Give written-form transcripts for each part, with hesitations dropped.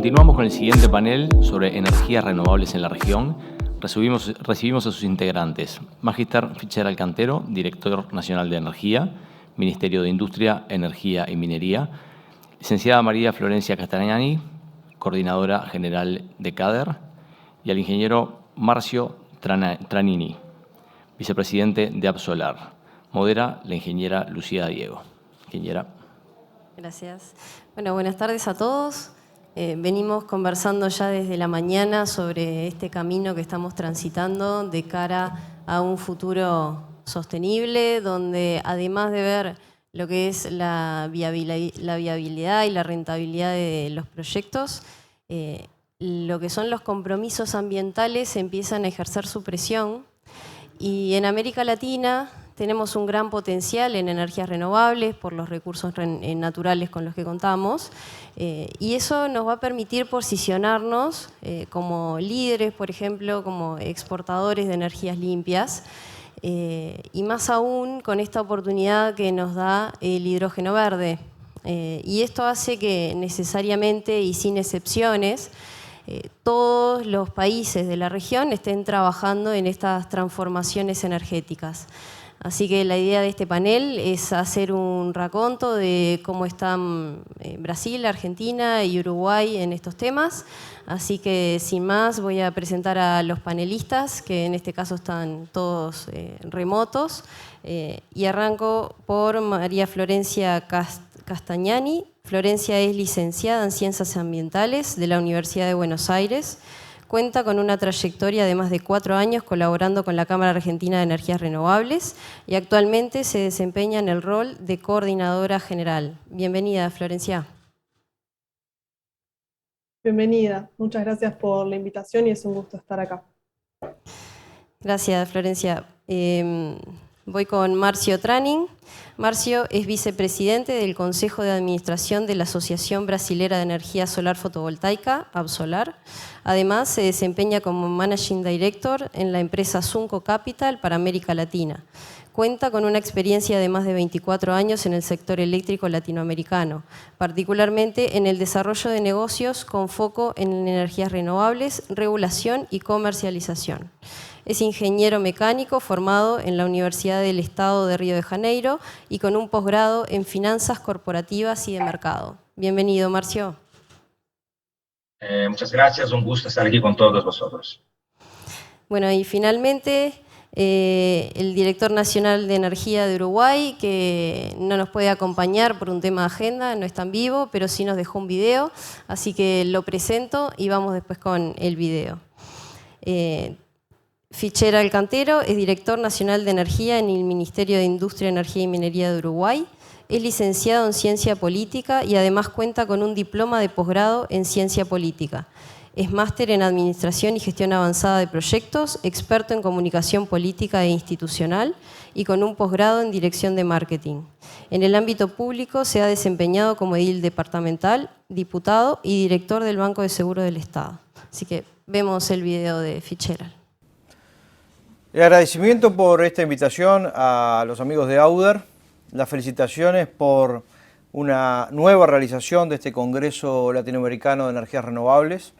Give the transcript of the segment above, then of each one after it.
Continuamos con el siguiente panel sobre energías renovables en la región. Recibimos a sus integrantes. Magister Fitzgerald Cantero, Director Nacional de Energía, Ministerio de Industria, Energía y Minería. Licenciada María Florencia Castagnani, Coordinadora General de CADER. Y al ingeniero Marcio Tranini, Vicepresidente de Absolar. Modera la ingeniera Lucía Diego. Ingeniera. Gracias. Bueno, buenas tardes a todos. Venimos conversando ya desde la mañana sobre este camino que estamos transitando de cara a un futuro sostenible, donde además de ver lo que es la viabilidad y la rentabilidad de los proyectos, lo que son los compromisos ambientales empiezan a ejercer su presión. Y en América Latina tenemos un gran potencial en energías renovables por los recursos naturales con los que contamos, y eso nos va a permitir posicionarnos como líderes, por ejemplo, como exportadores de energías limpias, y más aún con esta oportunidad que nos da el hidrógeno verde. Y esto hace que necesariamente y sin excepciones todos los países de la región estén trabajando en estas transformaciones energéticas. Así que la idea de este panel es hacer un raconto de cómo están Brasil, Argentina y Uruguay en estos temas. Así que sin más voy a presentar a los panelistas, que en este caso están todos remotos. Y arranco por María Florencia Castagnani. Florencia es licenciada en Ciencias Ambientales de la Universidad de Buenos Aires. Cuenta con una trayectoria de más de 4 años colaborando con la Cámara Argentina de Energías Renovables y actualmente se desempeña en el rol de coordinadora general. Bienvenida, Florencia. Bienvenida. Muchas gracias por la invitación y es un gusto estar acá. Gracias, Florencia. Voy con Marcio Tranini. Marcio es vicepresidente del Consejo de Administración de la Asociación Brasilera de Energía Solar Fotovoltaica, Absolar. Además, se desempeña como Managing Director en la empresa Sunco Capital para América Latina. Cuenta con una experiencia de más de 24 años en el sector eléctrico latinoamericano, particularmente en el desarrollo de negocios con foco en energías renovables, regulación y comercialización. Es ingeniero mecánico formado en la Universidad del Estado de Río de Janeiro y con un posgrado en finanzas corporativas y de mercado. Bienvenido, Marcio. Muchas gracias, un gusto estar aquí con todos vosotros. Bueno, y finalmente el director nacional de Energía de Uruguay, que no nos puede acompañar por un tema de agenda, no está en vivo, pero sí nos dejó un video, así que lo presento y vamos después con el video. Fitzgerald Cantero es director nacional de Energía en el Ministerio de Industria, Energía y Minería de Uruguay. Es licenciado en Ciencia Política y además cuenta con un diploma de posgrado en Ciencia Política. Es máster en Administración y Gestión Avanzada de Proyectos, experto en Comunicación Política e Institucional y con un posgrado en Dirección de Marketing. En el ámbito público se ha desempeñado como edil departamental, diputado y director del Banco de Seguro del Estado. Así que vemos el video de Fitzgerald. El agradecimiento por esta invitación a los amigos de AUDER, las felicitaciones por una nueva realización de este Congreso Latinoamericano de Energías Renovables.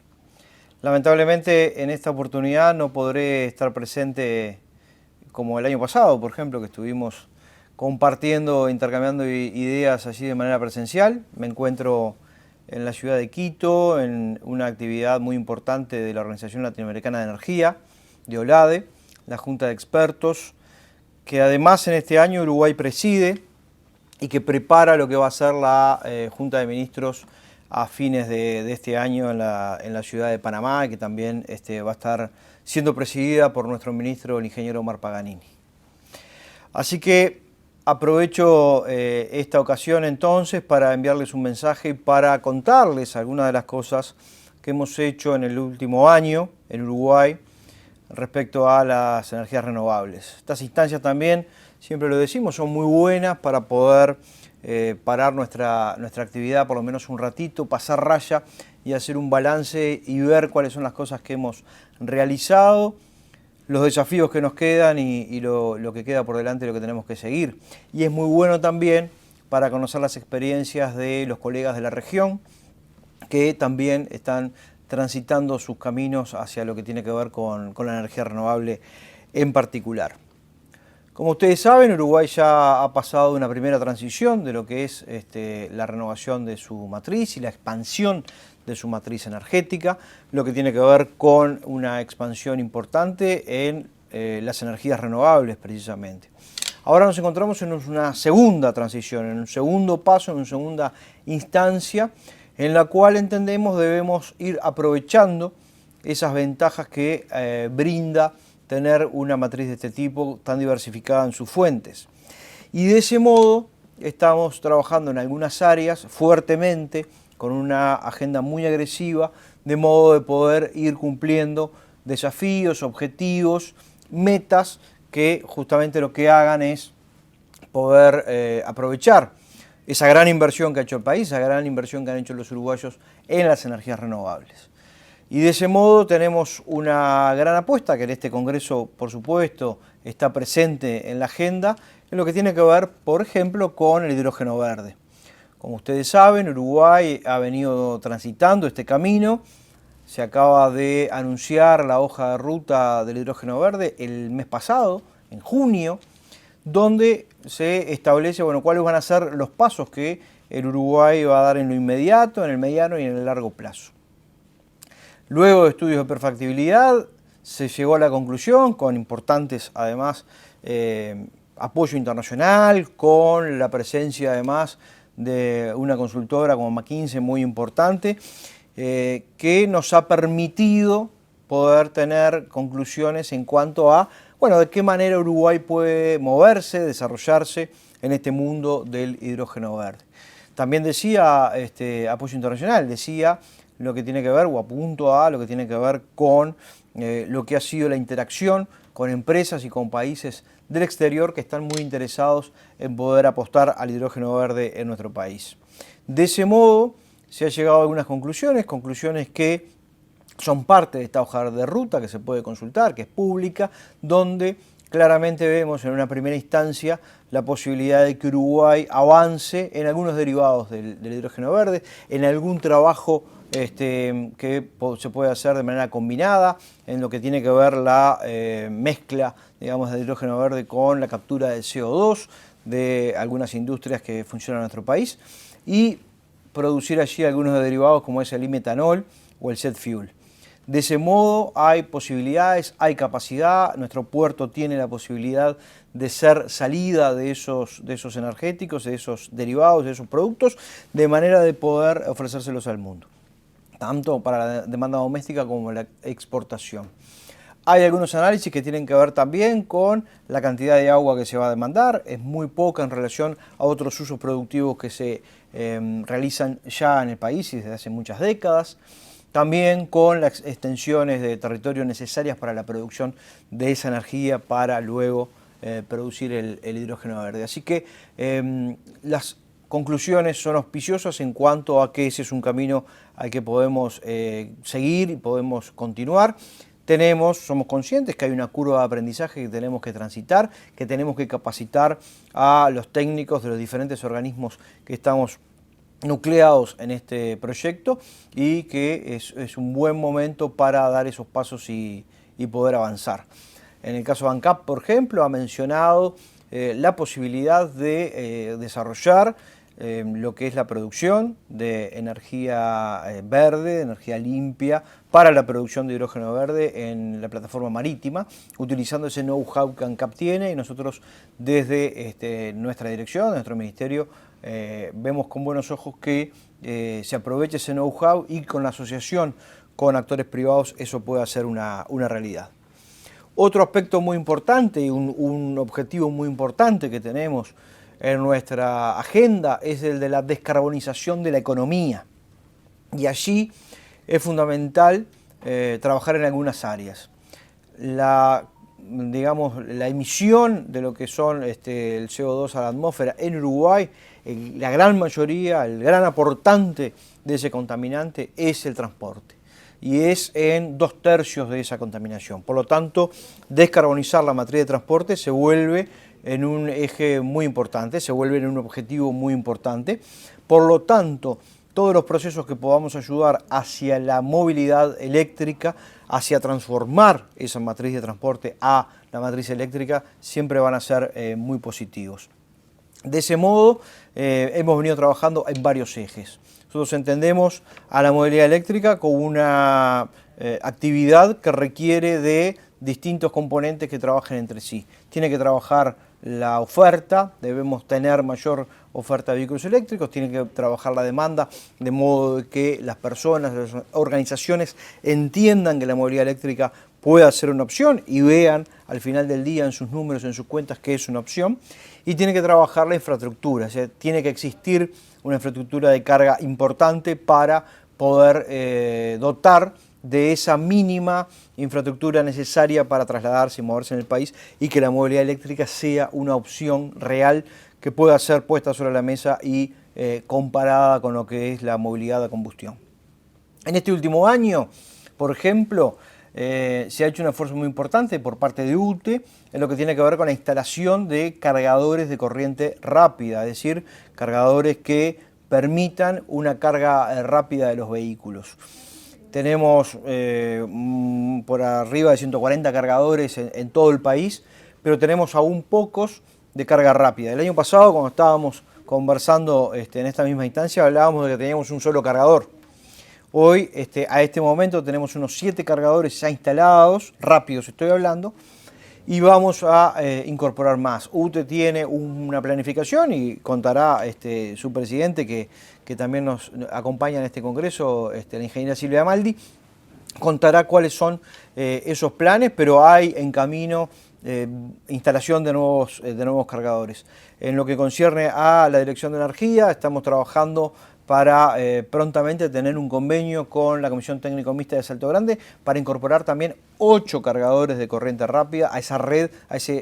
Lamentablemente en esta oportunidad no podré estar presente como el año pasado, por ejemplo, que estuvimos compartiendo, intercambiando ideas allí de manera presencial. Me encuentro en la ciudad de Quito, en una actividad muy importante de la Organización Latinoamericana de Energía, de OLADE, la Junta de Expertos, que además en este año Uruguay preside y que prepara lo que va a ser la Junta de Ministros a fines de este año en la ciudad de Panamá, que también va a estar siendo presidida por nuestro ministro, el ingeniero Omar Paganini. Así que aprovecho esta ocasión entonces para enviarles un mensaje y para contarles algunas de las cosas que hemos hecho en el último año en Uruguay respecto a las energías renovables. Estas instancias también, siempre lo decimos, son muy buenas para poder parar nuestra actividad por lo menos un ratito, pasar raya y hacer un balance y ver cuáles son las cosas que hemos realizado, los desafíos que nos quedan y lo que queda por delante y lo que tenemos que seguir. Y es muy bueno también para conocer las experiencias de los colegas de la región que también están transitando sus caminos hacia lo que tiene que ver con la energía renovable en particular. Como ustedes saben, Uruguay ya ha pasado una primera transición de lo que es la renovación de su matriz y la expansión de su matriz energética, lo que tiene que ver con una expansión importante en las energías renovables precisamente. Ahora nos encontramos en una segunda transición, en un segundo paso, en una segunda instancia, en la cual entendemos debemos ir aprovechando esas ventajas que brinda tener una matriz de este tipo tan diversificada en sus fuentes. Y de ese modo estamos trabajando en algunas áreas fuertemente, con una agenda muy agresiva, de modo de poder ir cumpliendo desafíos, objetivos, metas que justamente lo que hagan es poder aprovechar esa gran inversión que ha hecho el país, esa gran inversión que han hecho los uruguayos en las energías renovables. Y de ese modo tenemos una gran apuesta que en este Congreso, por supuesto, está presente en la agenda, en lo que tiene que ver, por ejemplo, con el hidrógeno verde. Como ustedes saben, Uruguay ha venido transitando este camino. Se acaba de anunciar la hoja de ruta del hidrógeno verde el mes pasado, en junio, donde se establece cuáles van a ser los pasos que el Uruguay va a dar en lo inmediato, en el mediano y en el largo plazo. Luego de estudios de perfectibilidad se llegó a la conclusión, con importantes además apoyo internacional, con la presencia además de una consultora como McKinsey muy importante, que nos ha permitido poder tener conclusiones en cuanto a de qué manera Uruguay puede moverse, desarrollarse en este mundo del hidrógeno verde. También decía apoyo internacional, decía lo que tiene que ver, o apunto a lo que tiene que ver con lo que ha sido la interacción con empresas y con países del exterior que están muy interesados en poder apostar al hidrógeno verde en nuestro país. De ese modo se ha llegado a algunas conclusiones que son parte de esta hoja de ruta que se puede consultar, que es pública, donde claramente vemos en una primera instancia la posibilidad de que Uruguay avance en algunos derivados del hidrógeno verde, en algún trabajo que se puede hacer de manera combinada, en lo que tiene que ver la mezcla, digamos, del hidrógeno verde con la captura del CO2 de algunas industrias que funcionan en nuestro país y producir allí algunos derivados como es el e-metanol o el jet fuel. De ese modo hay posibilidades, hay capacidad, nuestro puerto tiene la posibilidad de ser salida de esos energéticos, de esos derivados, de esos productos, de manera de poder ofrecérselos al mundo, tanto para la demanda doméstica como la exportación. Hay algunos análisis que tienen que ver también con la cantidad de agua que se va a demandar, es muy poca en relación a otros usos productivos que se realizan ya en el país y desde hace muchas décadas. También con las extensiones de territorio necesarias para la producción de esa energía para luego producir el hidrógeno verde. Así que las conclusiones son auspiciosas en cuanto a que ese es un camino al que podemos seguir y podemos continuar. Somos conscientes que hay una curva de aprendizaje que tenemos que transitar, que tenemos que capacitar a los técnicos de los diferentes organismos que estamos nucleados en este proyecto y que es un buen momento para dar esos pasos y poder avanzar. En el caso de ANCAP, por ejemplo, ha mencionado la posibilidad de desarrollar lo que es la producción de energía verde, de energía limpia, para la producción de hidrógeno verde en la plataforma marítima, utilizando ese know-how que ANCAP tiene, y nosotros desde nuestra dirección, nuestro ministerio, vemos con buenos ojos que se aproveche ese know-how y con la asociación con actores privados eso puede ser una realidad. Otro aspecto muy importante y un objetivo muy importante que tenemos en nuestra agenda es el de la descarbonización de la economía. Y allí es fundamental trabajar en algunas áreas. La emisión de lo que son el CO2 a la atmósfera en Uruguay, la gran mayoría, el gran aportante de ese contaminante es el transporte. Y es en 2/3 de esa contaminación. Por lo tanto, descarbonizar la matriz de transporte se vuelve en un eje muy importante, se vuelve en un objetivo muy importante. Por lo tanto, todos los procesos que podamos ayudar hacia la movilidad eléctrica, hacia transformar esa matriz de transporte a la matriz eléctrica, siempre van a ser muy positivos. De ese modo, hemos venido trabajando en varios ejes. Nosotros entendemos a la movilidad eléctrica como una actividad que requiere de distintos componentes que trabajen entre sí. Tiene que trabajar la oferta, debemos tener mayor oferta de vehículos eléctricos, tiene que trabajar la demanda, de modo que las personas, las organizaciones entiendan que la movilidad eléctrica pueda ser una opción y vean al final del día en sus números, en sus cuentas, que es una opción. Y tiene que trabajar la infraestructura, o sea, tiene que existir una infraestructura de carga importante para poder dotar de esa mínima infraestructura necesaria para trasladarse y moverse en el país, y que la movilidad eléctrica sea una opción real que pueda ser puesta sobre la mesa y comparada con lo que es la movilidad a combustión. En este último año, por ejemplo, se ha hecho un esfuerzo muy importante por parte de UTE en lo que tiene que ver con la instalación de cargadores de corriente rápida, es decir, cargadores que permitan una carga rápida de los vehículos. Tenemos por arriba de 140 cargadores en todo el país, pero tenemos aún pocos de carga rápida. El año pasado, cuando estábamos conversando en esta misma instancia, hablábamos de que teníamos un solo cargador. Hoy, a este momento, tenemos unos 7 cargadores ya instalados, rápidos estoy hablando, y vamos a incorporar más. UTE tiene una planificación y contará su presidente, que también nos acompaña en este congreso, la ingeniera Silvia Maldi, contará cuáles son esos planes, pero hay en camino instalación de nuevos cargadores. En lo que concierne a la Dirección de Energía, estamos trabajando para prontamente tener un convenio con la Comisión Técnico Mixta de Salto Grande para incorporar también 8 cargadores de corriente rápida a esa red,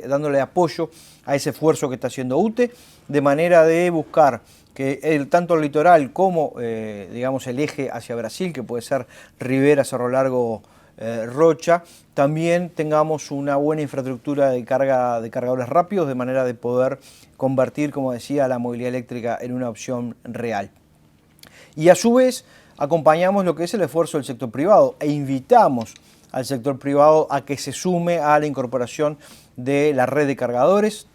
dándole apoyo a ese esfuerzo que está haciendo UTE, de manera de buscar que tanto el litoral como digamos el eje hacia Brasil, que puede ser Rivera, Cerro Largo, Rocha, también tengamos una buena infraestructura de cargadores rápidos, de manera de poder convertir, como decía, la movilidad eléctrica en una opción real. Y a su vez acompañamos lo que es el esfuerzo del sector privado e invitamos al sector privado a que se sume a la incorporación de la red de cargadores.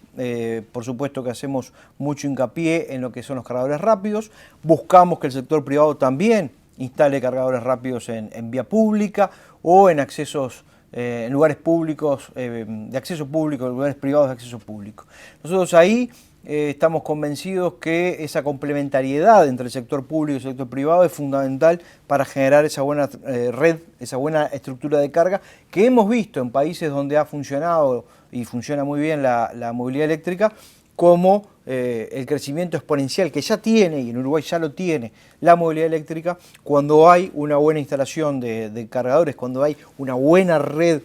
Por supuesto que hacemos mucho hincapié en lo que son los cargadores rápidos. Buscamos que el sector privado también instale cargadores rápidos en vía pública o en accesos, en lugares públicos, de acceso público, en lugares privados de acceso público. Nosotros ahí estamos convencidos que esa complementariedad entre el sector público y el sector privado es fundamental para generar esa buena red, esa buena estructura de carga que hemos visto en países donde ha funcionado y funciona muy bien la movilidad eléctrica, como el crecimiento exponencial que ya tiene, y en Uruguay ya lo tiene, la movilidad eléctrica, cuando hay una buena instalación de cargadores, cuando hay una buena red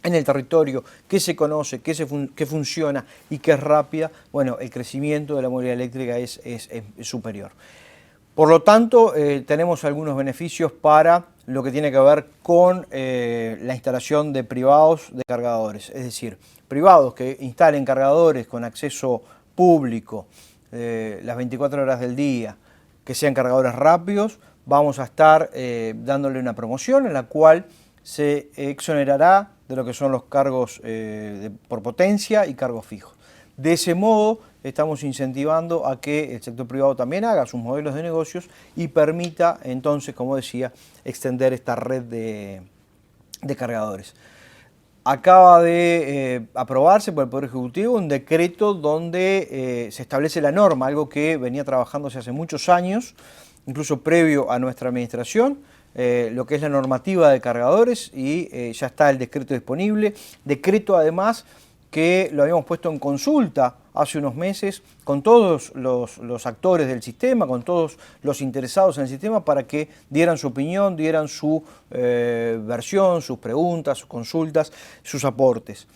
en el territorio, que se conoce, que funciona y que es rápida. Bueno, el crecimiento de la movilidad eléctrica es superior. Por lo tanto, tenemos algunos beneficios para lo que tiene que ver con la instalación de privados de cargadores, es decir, privados que instalen cargadores con acceso público las 24 horas del día, que sean cargadores rápidos. Vamos a estar dándole una promoción en la cual se exonerará de lo que son los cargos por potencia y cargos fijos. De ese modo estamos incentivando a que el sector privado también haga sus modelos de negocios y permita entonces, como decía, extender esta red de cargadores. Acaba de aprobarse por el Poder Ejecutivo un decreto donde se establece la norma, algo que venía trabajándose hace muchos años, incluso previo a nuestra administración, lo que es la normativa de cargadores, y ya está el decreto disponible. Decreto además que lo habíamos puesto en consulta hace unos meses con todos los actores del sistema, con todos los interesados en el sistema, para que dieran su opinión, dieran su versión, sus preguntas, sus consultas, sus aportes.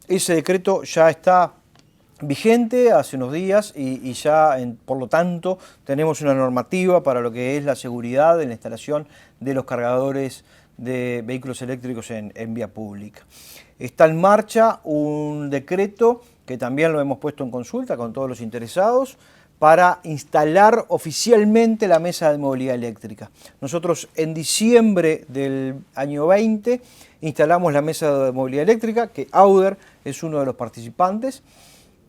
Ese decreto ya está vigente hace unos días y ya, por lo tanto, tenemos una normativa para lo que es la seguridad en la instalación de los cargadores de vehículos eléctricos en vía pública. Está en marcha un decreto que también lo hemos puesto en consulta con todos los interesados para instalar oficialmente la mesa de movilidad eléctrica. Nosotros en diciembre del año 20 instalamos la mesa de movilidad eléctrica, que Auder es uno de los participantes,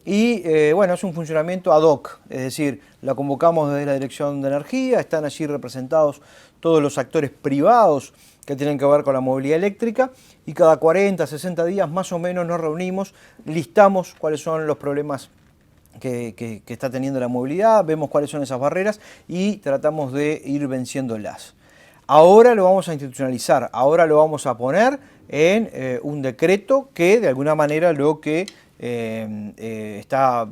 y bueno, es un funcionamiento ad hoc, es decir, la convocamos desde la Dirección de Energía, están allí representados todos los actores privados que tienen que ver con la movilidad eléctrica, y cada 40, 60 días más o menos nos reunimos, listamos cuáles son los problemas que está teniendo la movilidad, vemos cuáles son esas barreras y tratamos de ir venciéndolas. Ahora lo vamos a institucionalizar, ahora lo vamos a poner en un decreto que de alguna manera lo que está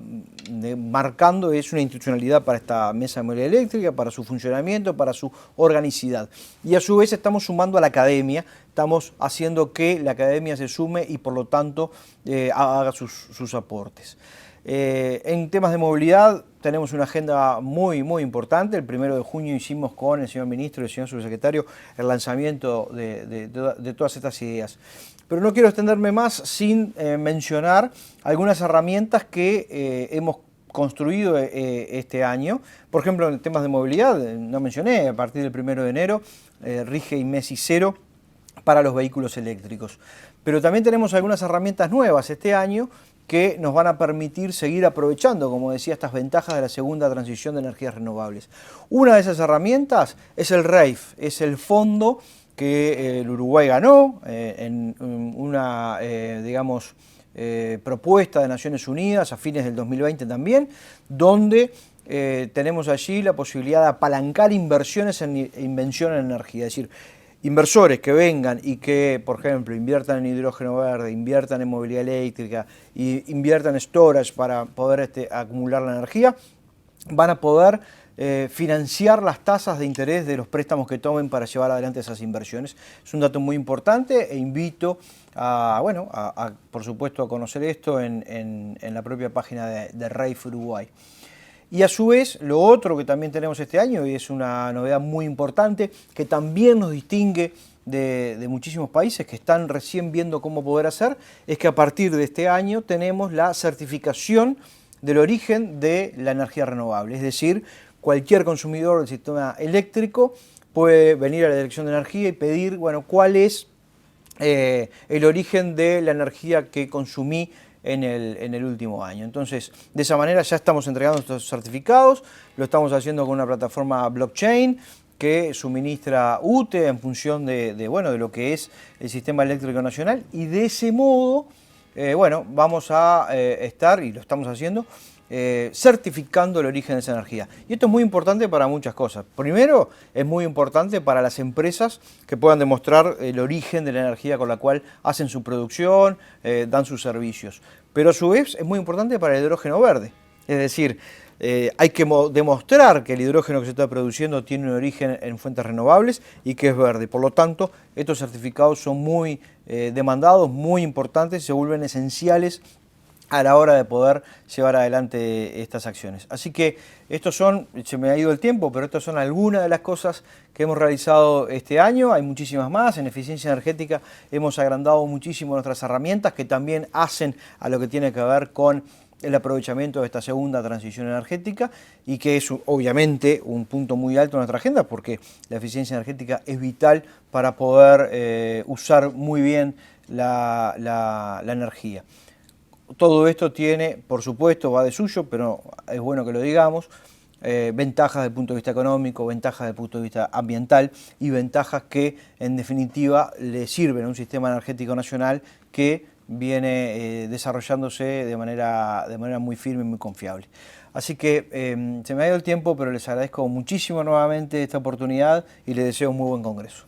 marcando es una institucionalidad para esta mesa de movilidad eléctrica, para su funcionamiento, para su organicidad. Y a su vez estamos sumando a la academia, estamos haciendo que la academia se sume y por lo tanto haga sus aportes. En temas de movilidad tenemos una agenda muy importante. El 1 de junio hicimos con el señor ministro y el señor subsecretario el lanzamiento de todas estas ideas. Pero no quiero extenderme más sin mencionar algunas herramientas que hemos construido este año. Por ejemplo, en temas de movilidad, no mencioné, a partir del 1 de enero rige IMESI 0 para los vehículos eléctricos. Pero también tenemos algunas herramientas nuevas este año que nos van a permitir seguir aprovechando, como decía, estas ventajas de la segunda transición de energías renovables. Una de esas herramientas es el REIF, es el fondo que el Uruguay ganó en una, propuesta de Naciones Unidas a fines del 2020 también, donde tenemos allí la posibilidad de apalancar inversiones en invención en energía, es decir, inversores que vengan y que, por ejemplo, inviertan en hidrógeno verde, inviertan en movilidad eléctrica, y inviertan en storage para poder acumular la energía, van a poder financiar las tasas de interés de los préstamos que tomen para llevar adelante esas inversiones. Es un dato muy importante e invito por supuesto, a conocer esto en la propia página de REIF Uruguay. Y a su vez, lo otro que también tenemos este año, y es una novedad muy importante, que también nos distingue de muchísimos países que están recién viendo cómo poder hacer, es que a partir de este año tenemos la certificación del origen de la energía renovable. Es decir, cualquier consumidor del sistema eléctrico puede venir a la Dirección de Energía y pedir, cuál es el origen de la energía que consumí en el último año. Entonces, de esa manera ya estamos entregando estos certificados, lo estamos haciendo con una plataforma blockchain que suministra UTE en función de lo que es el sistema eléctrico nacional, y de ese modo, vamos a estar, y lo estamos haciendo, certificando el origen de esa energía. Y esto es muy importante para muchas cosas. Primero, es muy importante para las empresas que puedan demostrar el origen de la energía con la cual hacen su producción, dan sus servicios. Pero a su vez es muy importante para el hidrógeno verde. Es decir, hay que demostrar que el hidrógeno que se está produciendo tiene un origen en fuentes renovables y que es verde. Por lo tanto, estos certificados son muy demandados, muy importantes, se vuelven esenciales a la hora de poder llevar adelante estas acciones. Así que se me ha ido el tiempo, pero estas son algunas de las cosas que hemos realizado este año. Hay muchísimas más. En eficiencia energética hemos agrandado muchísimo nuestras herramientas que también hacen a lo que tiene que ver con el aprovechamiento de esta segunda transición energética, y que es obviamente un punto muy alto en nuestra agenda, porque la eficiencia energética es vital para poder usar muy bien la energía. Todo esto tiene, por supuesto, va de suyo, pero es bueno que lo digamos, ventajas desde el punto de vista económico, ventajas desde el punto de vista ambiental y ventajas que, en definitiva, le sirven a un sistema energético nacional que viene desarrollándose de manera muy firme y muy confiable. Así que se me ha ido el tiempo, pero les agradezco muchísimo nuevamente esta oportunidad y les deseo un muy buen congreso.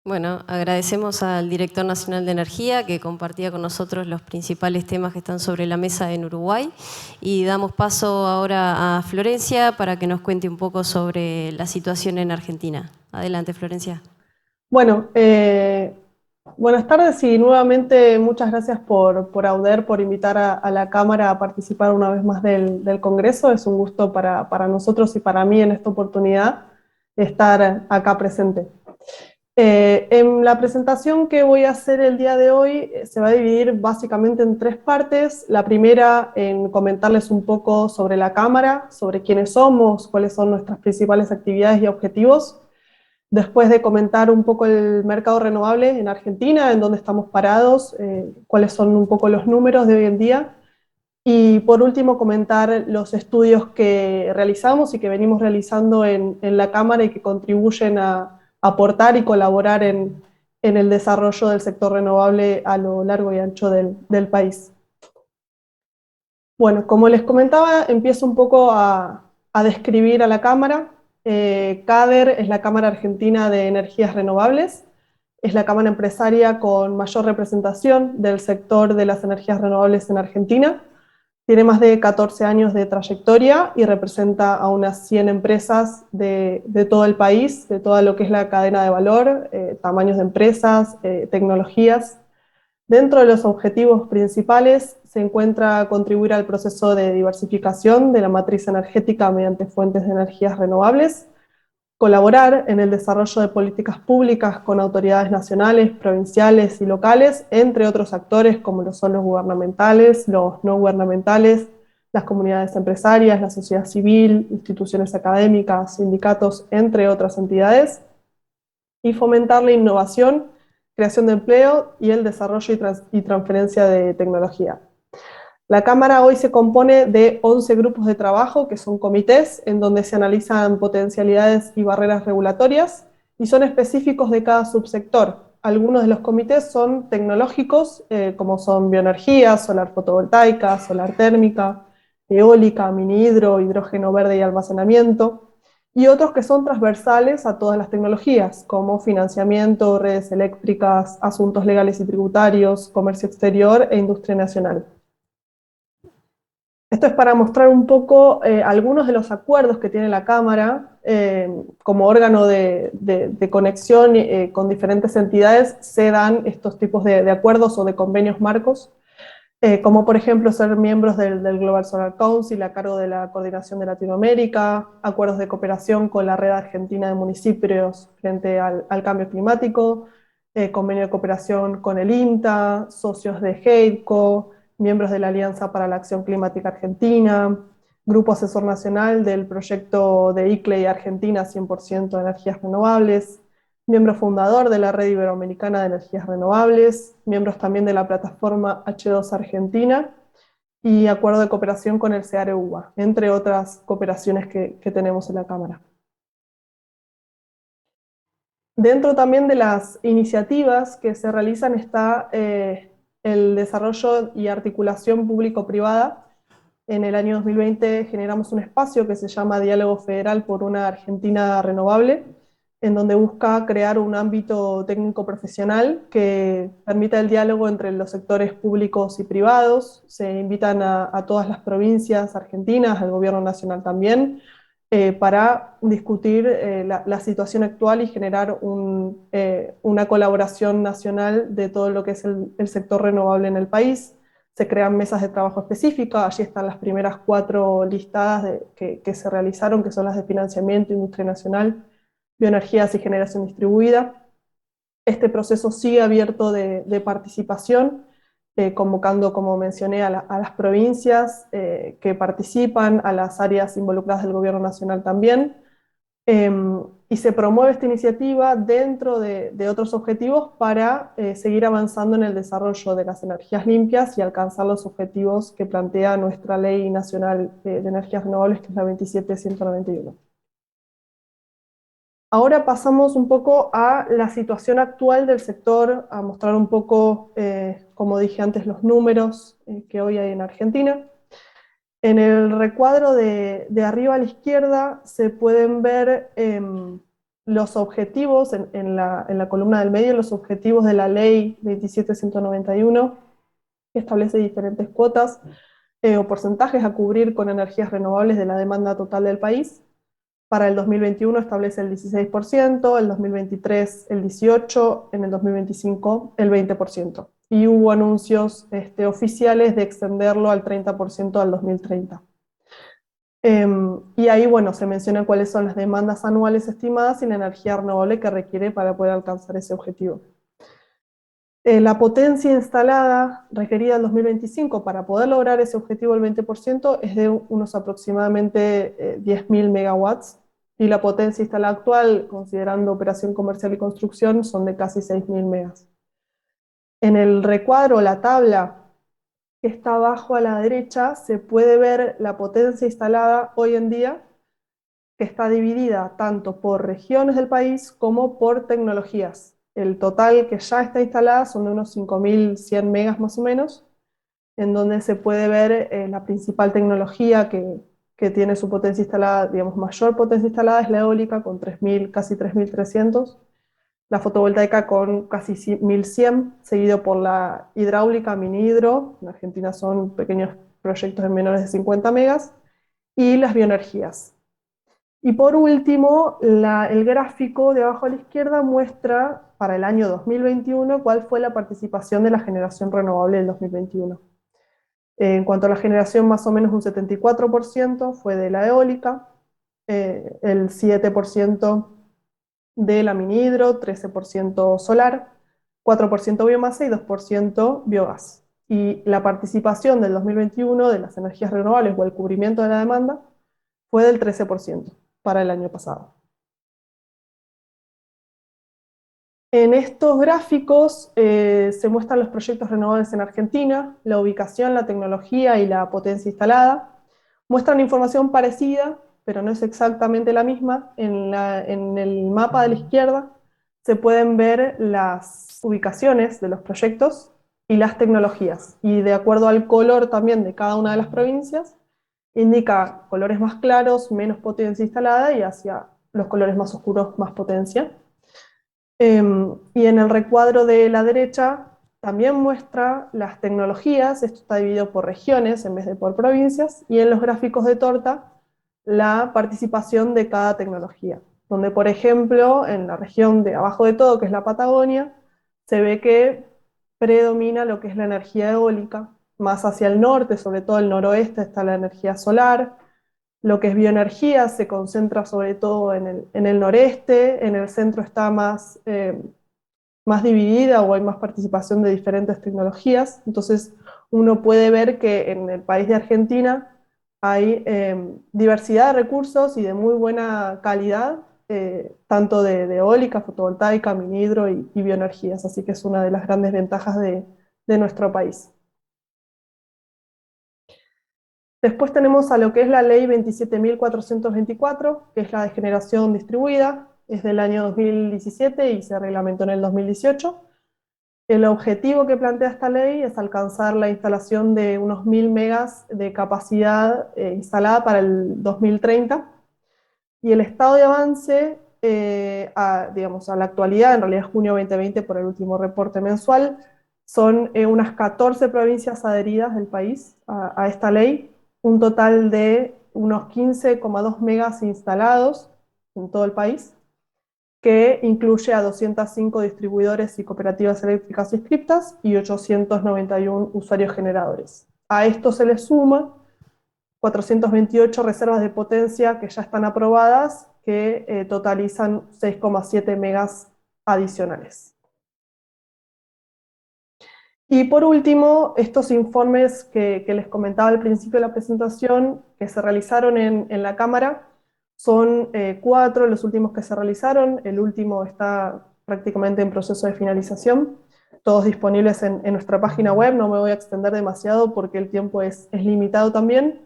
Bueno, agradecemos al Director Nacional de Energía que compartía con nosotros los principales temas que están sobre la mesa en Uruguay, y damos paso ahora a Florencia para que nos cuente un poco sobre la situación en Argentina. Adelante, Florencia. Bueno, buenas tardes y nuevamente muchas gracias por Auder, por invitar a la Cámara a participar una vez más del Congreso. Es un gusto para nosotros y para mí en esta oportunidad estar acá presente. En la presentación que voy a hacer el día de hoy se va a dividir básicamente en tres partes. La primera en comentarles un poco sobre la Cámara, sobre quiénes somos, cuáles son nuestras principales actividades y objetivos. Después de comentar un poco el mercado renovable en Argentina, en dónde estamos parados, cuáles son un poco los números de hoy en día. Y por último, comentar los estudios que realizamos y que venimos realizando en la Cámara y que contribuyen a aportar y colaborar en el desarrollo del sector renovable a lo largo y ancho del país. Bueno, como les comentaba, empiezo un poco a describir a la Cámara. CADER es la Cámara Argentina de Energías Renovables, es la cámara empresaria con mayor representación del sector de las energías renovables en Argentina. Tiene más de 14 años de trayectoria y representa a unas 100 empresas de todo el país, de todo lo que es la cadena de valor, tamaños de empresas, tecnologías. Dentro de los objetivos principales se encuentra contribuir al proceso de diversificación de la matriz energética mediante fuentes de energías renovables, colaborar en el desarrollo de políticas públicas con autoridades nacionales, provinciales y locales, entre otros actores como lo son los gubernamentales, los no gubernamentales, las comunidades empresarias, la sociedad civil, instituciones académicas, sindicatos, entre otras entidades, y fomentar la innovación, creación de empleo y el desarrollo y transferencia de tecnología. La Cámara hoy se compone de 11 grupos de trabajo, que son comités, en donde se analizan potencialidades y barreras regulatorias, y son específicos de cada subsector. Algunos de los comités son tecnológicos, como son bioenergía, solar fotovoltaica, solar térmica, eólica, mini hidro, hidrógeno verde y almacenamiento, y otros que son transversales a todas las tecnologías, como financiamiento, redes eléctricas, asuntos legales y tributarios, comercio exterior e industria nacional. Esto es para mostrar un poco algunos de los acuerdos que tiene la Cámara como órgano de conexión con diferentes entidades. Se dan estos tipos de acuerdos o de convenios marcos, como por ejemplo ser miembros del Global Solar Council a cargo de la coordinación de Latinoamérica, acuerdos de cooperación con la Red Argentina de Municipios frente al cambio climático, convenio de cooperación con el INTA, socios de HEIDCO, miembros de la Alianza para la Acción Climática Argentina, Grupo Asesor Nacional del proyecto de ICLEI Argentina 100% de energías renovables, miembro fundador de la Red Iberoamericana de Energías Renovables, miembros también de la plataforma H2 Argentina y acuerdo de cooperación con el CEARE-UBA, entre otras cooperaciones que tenemos en la Cámara. Dentro también de las iniciativas que se realizan está el desarrollo y articulación público-privada. En el año 2020 generamos un espacio que se llama Diálogo Federal por una Argentina Renovable, en donde busca crear un ámbito técnico profesional que permita el diálogo entre los sectores públicos y privados. Se invitan a todas las provincias argentinas, al gobierno nacional también, para discutir la situación actual y generar una colaboración nacional de todo lo que es el sector renovable en el país. Se crean mesas de trabajo específicas, allí están las primeras 4 listadas que se realizaron, que son las de financiamiento, industria nacional, bioenergías y generación distribuida. Este proceso sigue abierto de participación, convocando, como mencioné, a las provincias que participan, a las áreas involucradas del gobierno nacional también, y se promueve esta iniciativa dentro de otros objetivos para seguir avanzando en el desarrollo de las energías limpias y alcanzar los objetivos que plantea nuestra Ley Nacional de Energías Renovables, que es la 27191. Ahora pasamos un poco a la situación actual del sector, a mostrar un poco, como dije antes, los números que hoy hay en Argentina. En el recuadro de arriba a la izquierda se pueden ver los objetivos, en la columna del medio, los objetivos de la Ley 27191, que establece diferentes cuotas o porcentajes a cubrir con energías renovables de la demanda total del país. Para el 2021 establece el 16%, el 2023 el 18%, en el 2025 el 20%. Y hubo anuncios oficiales de extenderlo al 30% al 2030. Y ahí, bueno, se menciona cuáles son las demandas anuales estimadas y la energía renovable que requiere para poder alcanzar ese objetivo. La potencia instalada requerida en 2025 para poder lograr ese objetivo del 20% es de unos aproximadamente 10.000 megawatts, y la potencia instalada actual, considerando operación comercial y construcción, son de casi 6.000 megas. En el recuadro, la tabla que está abajo a la derecha, se puede ver la potencia instalada hoy en día, que está dividida tanto por regiones del país como por tecnologías. El total que ya está instalada son de unos 5.100 megas más o menos, en donde se puede ver la principal tecnología que tiene su potencia instalada, digamos, mayor potencia instalada es la eólica con 3.000, casi 3.300, la fotovoltaica con casi 1.100, seguido por la hidráulica mini hidro, en Argentina son pequeños proyectos de menores de 50 megas, y las bioenergías. Y por último, el gráfico de abajo a la izquierda muestra para el año 2021 cuál fue la participación de la generación renovable del 2021. En cuanto a la generación, más o menos un 74% fue de la eólica, el 7% de la mini hidro, 13% solar, 4% biomasa y 2% biogás. Y la participación del 2021 de las energías renovables o el cubrimiento de la demanda fue del 13% para el año pasado. En estos gráficos se muestran los proyectos renovables en Argentina, la ubicación, la tecnología y la potencia instalada. Muestran información parecida, pero no es exactamente la misma. En el mapa de la izquierda se pueden ver las ubicaciones de los proyectos y las tecnologías. Y de acuerdo al color también de cada una de las provincias, indica colores más claros, menos potencia instalada, y hacia los colores más oscuros, más potencia. Y en el recuadro de la derecha también muestra las tecnologías, esto está dividido por regiones en vez de por provincias, y en los gráficos de torta la participación de cada tecnología, donde por ejemplo en la región de abajo de todo, que es la Patagonia, se ve que predomina lo que es la energía eólica, más hacia el norte, sobre todo el noroeste, está la energía solar. Lo que es bioenergía se concentra sobre todo en el noreste, en el centro está más dividida o hay más participación de diferentes tecnologías. Entonces uno puede ver que en el país de Argentina hay diversidad de recursos y de muy buena calidad, tanto de eólica, fotovoltaica, mini hidro y bioenergías. Así que es una de las grandes ventajas de nuestro país. Después tenemos a lo que es la ley 27.424, que es la de generación distribuida, es del año 2017 y se reglamentó en el 2018. El objetivo que plantea esta ley es alcanzar la instalación de unos 1.000 megas de capacidad instalada para el 2030. Y el estado de avance, digamos, a la actualidad, en realidad junio 2020 por el último reporte mensual, son unas 14 provincias adheridas del país a esta ley, un total de unos 15,2 megas instalados en todo el país, que incluye a 205 distribuidores y cooperativas eléctricas inscriptas y 891 usuarios generadores. A esto se le suma 428 reservas de potencia que ya están aprobadas, que totalizan 6,7 megas adicionales. Y por último, estos informes que les comentaba al principio de la presentación, que se realizaron en la Cámara, son 4 los últimos que se realizaron. El último está prácticamente en proceso de finalización, todos disponibles en nuestra página web. No me voy a extender demasiado porque el tiempo es limitado también.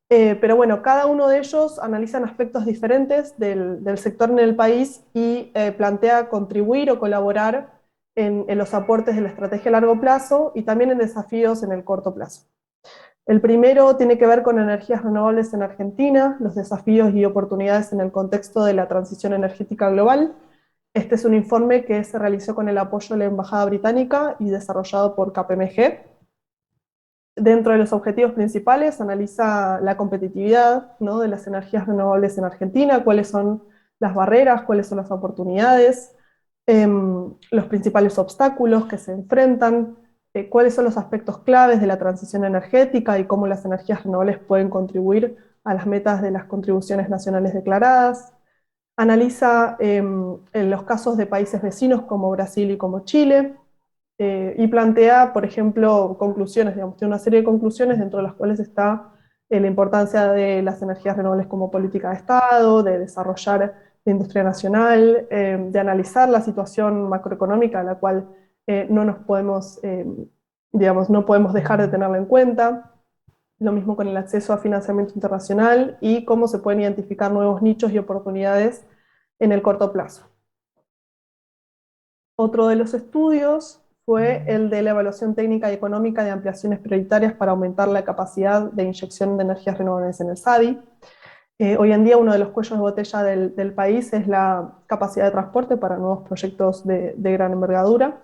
Pero bueno, cada uno de ellos analizan aspectos diferentes del sector en el país y plantea contribuir o colaborar en los aportes de la estrategia a largo plazo y también en desafíos en el corto plazo. El primero tiene que ver con energías renovables en Argentina, los desafíos y oportunidades en el contexto de la transición energética global. Este es un informe que se realizó con el apoyo de la Embajada Británica y desarrollado por KPMG. Dentro de los objetivos principales analiza la competitividad, ¿no?, de las energías renovables en Argentina, cuáles son las barreras, cuáles son las oportunidades, los principales obstáculos que se enfrentan, cuáles son los aspectos claves de la transición energética y cómo las energías renovables pueden contribuir a las metas de las contribuciones nacionales declaradas. Analiza en los casos de países vecinos como Brasil y como Chile, y plantea, por ejemplo, conclusiones, digamos, tiene una serie de conclusiones dentro de las cuales está la importancia de las energías renovables como política de Estado, de desarrollar la industria nacional, de analizar la situación macroeconómica, a la cual no nos podemos, digamos, no podemos dejar de tenerla en cuenta. Lo mismo con el acceso a financiamiento internacional y cómo se pueden identificar nuevos nichos y oportunidades en el corto plazo. Otro de los estudios fue el de la evaluación técnica y económica de ampliaciones prioritarias para aumentar la capacidad de inyección de energías renovables en el SADI. Hoy en día uno de los cuellos de botella del país es la capacidad de transporte para nuevos proyectos de gran envergadura.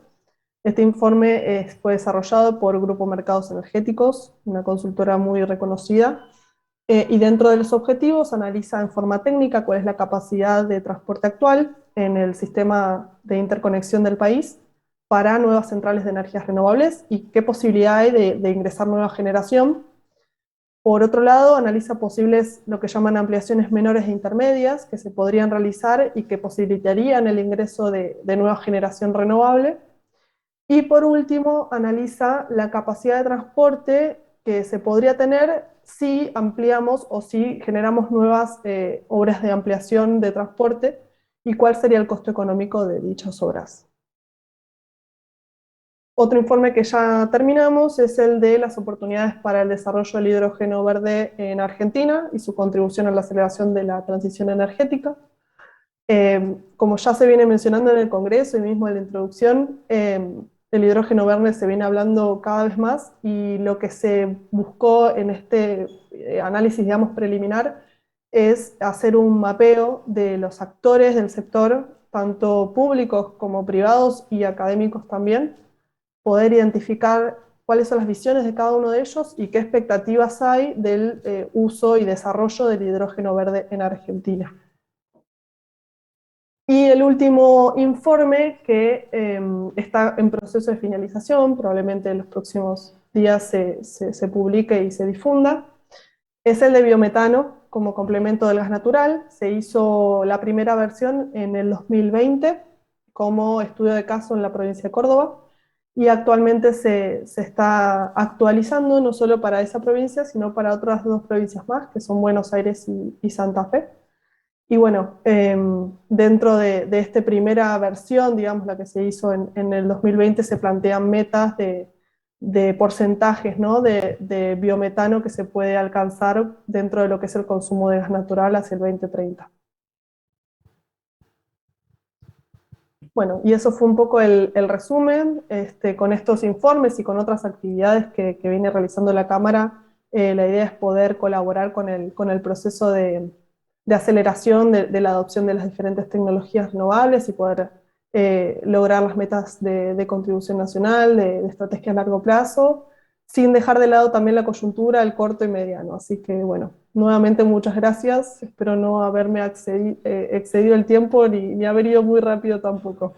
Este informe fue desarrollado por Grupo Mercados Energéticos, una consultora muy reconocida, y dentro de los objetivos analiza en forma técnica cuál es la capacidad de transporte actual en el sistema de interconexión del país para nuevas centrales de energías renovables y qué posibilidad hay de ingresar nueva generación. Por otro lado, analiza posibles, lo que llaman ampliaciones menores e intermedias, que se podrían realizar y que posibilitarían el ingreso de nueva generación renovable. Y por último, analiza la capacidad de transporte que se podría tener si ampliamos o si generamos nuevas obras de ampliación de transporte y cuál sería el costo económico de dichas obras. Otro informe que ya terminamos es el de las oportunidades para el desarrollo del hidrógeno verde en Argentina y su contribución a la aceleración de la transición energética. Como ya se viene mencionando en el Congreso y mismo en la introducción, el hidrógeno verde se viene hablando cada vez más y lo que se buscó en este análisis, digamos, preliminar es hacer un mapeo de los actores del sector, tanto públicos como privados y académicos también, poder identificar cuáles son las visiones de cada uno de ellos y qué expectativas hay del uso y desarrollo del hidrógeno verde en Argentina. Y el último informe que está en proceso de finalización, probablemente en los próximos días se publique y se difunda, es el de biometano como complemento del gas natural. Se hizo la primera versión en el 2020 como estudio de caso en la provincia de Córdoba y actualmente se está actualizando no solo para esa provincia, sino para otras dos provincias más, que son Buenos Aires y Santa Fe. Y bueno, dentro de esta primera versión, digamos, la que se hizo en el 2020, se plantean metas de porcentajes, ¿no?, de biometano que se puede alcanzar dentro de lo que es el consumo de gas natural hacia el 2030. Bueno, y eso fue un poco el resumen. Con estos informes y con otras actividades que viene realizando la Cámara, la idea es poder colaborar con el proceso de aceleración de la adopción de las diferentes tecnologías renovables y poder lograr las metas de contribución nacional, de estrategia a largo plazo, sin dejar de lado también la coyuntura, el corto y mediano. Así que bueno, nuevamente muchas gracias, espero no haberme excedido el tiempo ni haber ido muy rápido tampoco.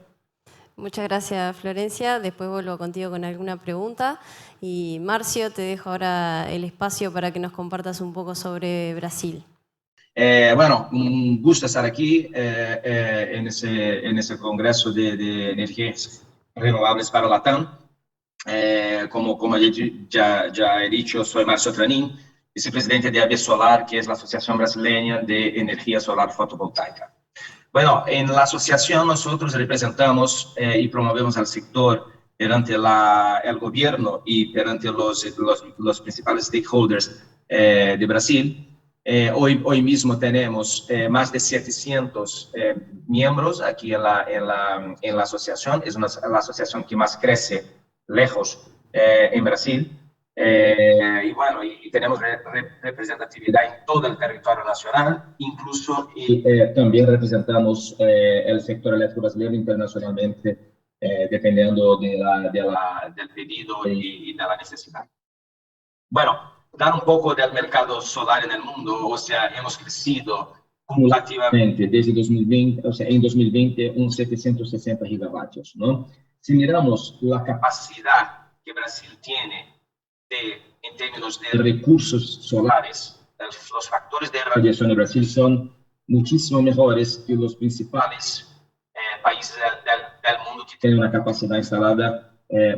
Muchas gracias, Florencia. Después vuelvo contigo con alguna pregunta. Y Marcio, te dejo ahora el espacio para que nos compartas un poco sobre Brasil. Bueno, un gusto estar aquí en ese Congreso de Energías Renovables para Latam. Como ya he dicho, soy Marcio Tranin, vicepresidente de AB Solar, que es la Asociación Brasileña de Energía Solar Fotovoltaica. Bueno, en la asociación nosotros representamos y promovemos al sector perante el gobierno y perante los principales stakeholders de Brasil. Hoy mismo tenemos más de 700 miembros aquí en la asociación. Es la asociación que más crece lejos en Brasil. Y bueno, y tenemos representatividad en todo el territorio nacional, incluso y también representamos el sector eléctrico brasileño internacionalmente, dependiendo del pedido y de la necesidad. Bueno, dar un poco del mercado solar en el mundo, o sea, hemos crecido cumulativamente desde 2020, o sea, en 2020 un 760 gigavatios, ¿no? Si miramos la capacidad que Brasil tiene en términos de recursos solares, los factores de radiación de Brasil son muchísimo mejores que los principales países del mundo que tienen una capacidad instalada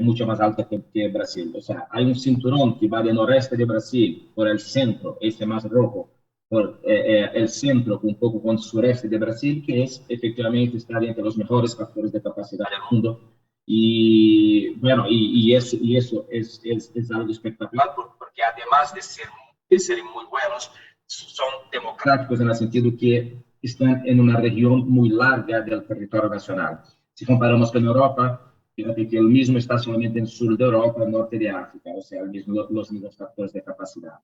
mucho más alta que Brasil. O sea, hay un cinturón que va del noreste de Brasil por el centro, este más rojo, por el centro un poco con el sureste de Brasil, que es efectivamente estar entre los mejores factores de capacidad del mundo. Y bueno, eso es algo espectacular porque además de ser muy buenos, son democráticos en el sentido que están en una región muy larga del territorio nacional. Si comparamos con Europa, fíjate que el mismo está solamente en el sur de Europa, norte de África, o sea, los mismos factores de capacidad.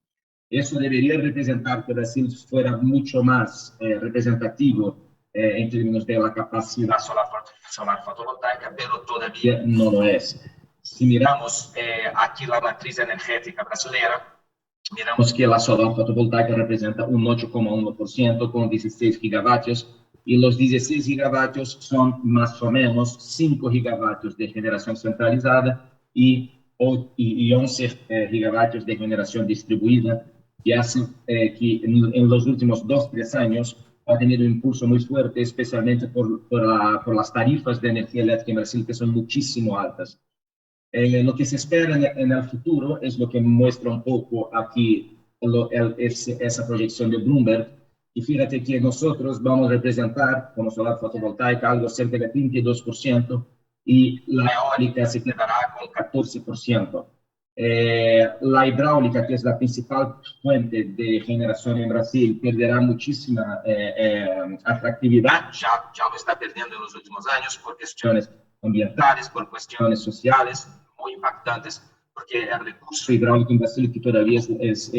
Eso debería representar que Brasil fuera mucho más representativo en términos de la capacidad solar fotovoltaica, pero todavía no lo es. Si miramos aquí la matriz energética brasileña, miramos que la solar fotovoltaica representa un 8,1% con 16 gigavatios, y los 16 gigavatios son más o menos 5 gigavatios de generación centralizada y 11 gigavatios de generación distribuida, que hace que en los últimos 2-3 años ha tenido un impulso muy fuerte, especialmente por las tarifas de energía eléctrica en Brasil, que son muchísimo altas. Lo que se espera en el futuro es lo que muestra un poco aquí esa proyección de Bloomberg. Y fíjate que nosotros vamos a representar como solar fotovoltaica algo cerca de 22% y la eólica se quedará con 14%. La hidráulica, que es la principal fuente de generación en Brasil, perderá muchísima atractividad, ya lo está perdiendo en los últimos años por cuestiones ambientales, por cuestiones sociales muy impactantes, porque el recurso hidráulico en Brasil, que todavía es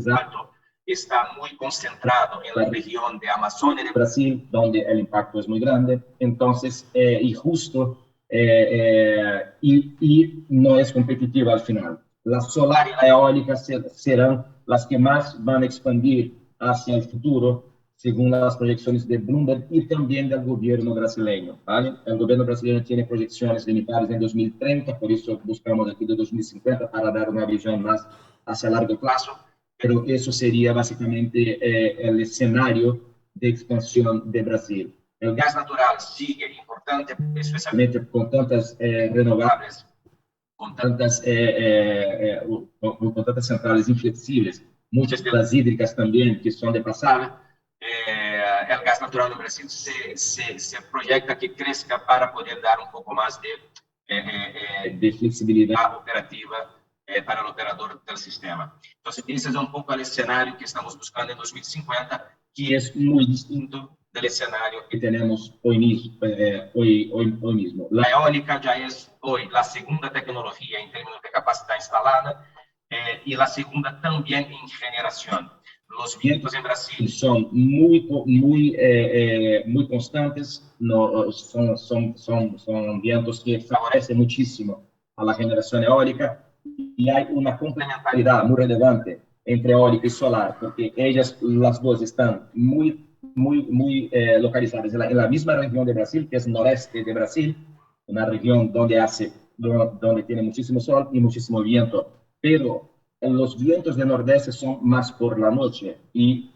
alto, está muy concentrado en la región de Amazonia de Brasil, donde el impacto es muy grande. Entonces, y no es competitiva al final. La solar y la eólica serán las que más van a expandir hacia el futuro, según las proyecciones de Bloomberg y también del gobierno brasileño, ¿vale? El gobierno brasileño tiene proyecciones limitadas en 2030, por eso buscamos aquí de 2050 para dar una visión más hacia largo plazo, pero eso sería básicamente el escenario de expansión de Brasil. El gas natural sigue importante, especialmente con tantas renovables, con tantas centrales inflexibles, muchas de las hídricas también, que son de pasada. El gas natural en Brasil se proyecta que crezca para poder dar un poco más de flexibilidad operativa para el operador del sistema. Entonces, ese es un poco el escenario que estamos buscando en 2050, que es muy distinto del escenario que tenemos hoy mismo. La eólica ya es hoy la segunda tecnología en términos de capacidad instalada y la segunda también en generación. Los vientos en Brasil son muy constantes, no, son vientos que favorecen muchísimo a la generación eólica, y hay una complementariedad muy relevante entre eólica y solar, porque ellas, las dos, están muy localizadas en la misma región de Brasil, que es noreste de Brasil, una región donde tiene muchísimo sol y muchísimo viento, pero los vientos del nordeste son más por la noche y